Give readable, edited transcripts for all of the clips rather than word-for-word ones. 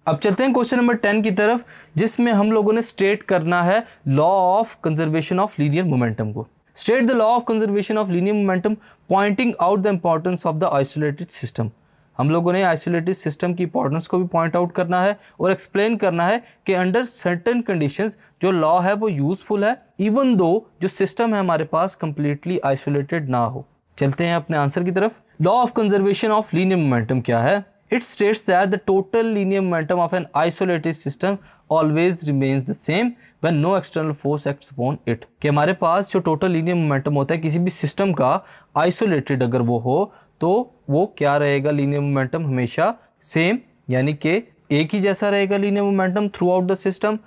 अब चलते हैं क्वेश्चन नंबर 10 की तरफ, जिसमें हम लोगों ने स्टेट करना है law of conservation of linear momentum को। State the law of conservation of linear momentum pointing out the importance of the isolated system. हम लोगों ने आइसोलेटेड सिस्टम की इंपॉर्टेंस को भी पॉइंट आउट करना है और एक्सप्लेन करना है कि अंडर सर्टेन कंडीशंस जो लॉ है वो यूजफुल है, इवन दो जो सिस्टम है हमारे पास कंप्लीटली आइसोलेटेड ना हो। चलते हैं अपने आंसर की तरफ। Law of conservation of linear momentum क्या है? It states that the total linear momentum of an isolated system always remains the same when no external force acts upon it। कि हमारे पास जो टोटल लीनियर मोमेंटम होता है किसी भी system का, आइसोलेटेड अगर वो हो तो वो क्या रहेगा? लीनियर मोमेंटम हमेशा सेम, यानी कि एक ही जैसा रहेगा linear momentum through out the system.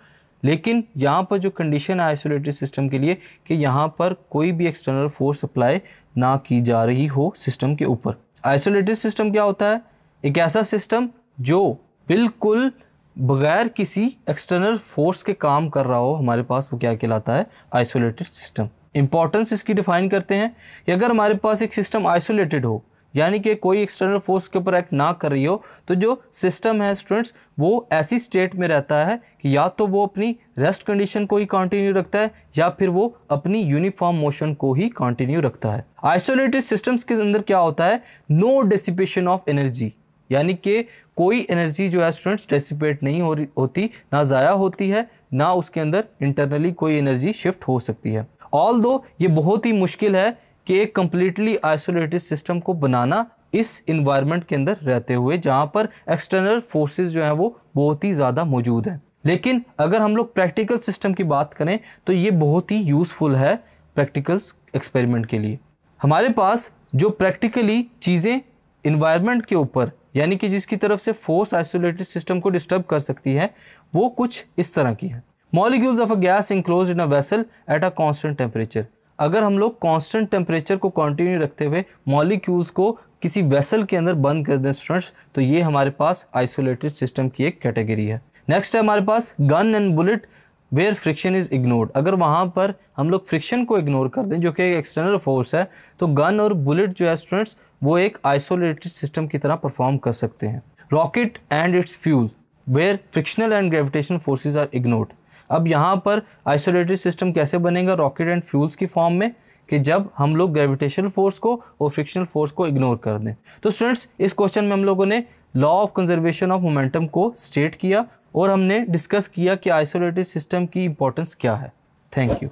लेकिन यहाँ पर जो कंडीशन है आइसोलेटेड सिस्टम के लिए कि यहाँ पर कोई भी एक्सटर्नल फोर्स अप्लाई ना की जा रही हो सिस्टम के ऊपर। आइसोलेटेड सिस्टम क्या होता है? एक ऐसा सिस्टम जो बिल्कुल बगैर किसी एक्सटर्नल फोर्स के काम कर रहा हो हमारे पास, वो क्या कहलाता है? Isolated system. इंपॉर्टेंस इसकी डिफाइन करते हैं कि अगर हमारे पास एक सिस्टम आइसोलेटेड हो, यानी कि कोई एक्सटर्नल फोर्स के ऊपर एक्ट ना कर रही हो, तो जो सिस्टम है स्टूडेंट्स वो ऐसी स्टेट में रहता है कि या तो वो अपनी रेस्ट कंडीशन को ही कंटिन्यू रखता है या फिर वो अपनी यूनिफॉर्म मोशन को ही कंटिन्यू रखता है। आइसोलेटेड सिस्टम्स के अंदर क्या होता है? नो डिसिपेशन ऑफ एनर्जी, यानी कि कोई एनर्जी जो है स्टूडेंट्स डेसिपेट नहीं होती, ना ज़ाया होती है, ना उसके अंदर इंटरनली कोई एनर्जी शिफ्ट हो सकती है। ऑल्दो ये बहुत ही मुश्किल है कि एक कम्प्लीटली आइसोलेटेड सिस्टम को बनाना इस इन्वायरमेंट के अंदर रहते हुए, जहाँ पर एक्सटर्नल फोर्सेस जो हैं वो बहुत ही ज़्यादा मौजूद हैं। लेकिन अगर हम लोग प्रैक्टिकल सिस्टम की बात करें तो ये बहुत ही यूज़फुल है प्रैक्टिकल्स एक्सपेरिमेंट के लिए। हमारे पास जो प्रैक्टिकली चीज़ें इन्वायरमेंट के ऊपर, यानी कि जिसकी तरफ से फोर्स आइसोलेटेड सिस्टम को डिस्टर्ब कर सकती है, वो कुछ इस तरह की है। Molecules of a gas enclosed in a vessel at a constant temperature. अगर हम लोग कांस्टेंट टेम्परेचर को कंटिन्यू रखते हुए मॉलिक्यूल्स को किसी वेसल के अंदर बंद कर दें स्टूडेंट्स, तो ये हमारे पास आइसोलेटेड सिस्टम की एक कैटेगरी है। नेक्स्ट है हमारे पास gun and bullet where friction is ignored. अगर वहाँ पर हम लोग फ्रिक्शन को इग्नोर कर दें जो कि एक एक्सटर्नल फोर्स है, तो गन और बुलेट जो है स्टूडेंट्स वो एक आइसोलेटेड सिस्टम की तरह परफॉर्म कर सकते हैं। Rocket and its fuel where frictional and gravitational forces are ignored. अब यहाँ पर आइसोलेटेड सिस्टम कैसे बनेगा? रॉकेट एंड फ्यूल्स की फॉर्म में, कि जब हम लोग ग्रेविटेशनल फोर्स को और फ्रिक्शनल फोर्स को इग्नोर कर दें। तो स्टूडेंट्स इस क्वेश्चन में हम लोगों ने law of conservation of momentum को स्टेट किया और हमने डिस्कस किया कि आइसोलेटेड सिस्टम की इंपॉर्टेंस क्या है। Thank you.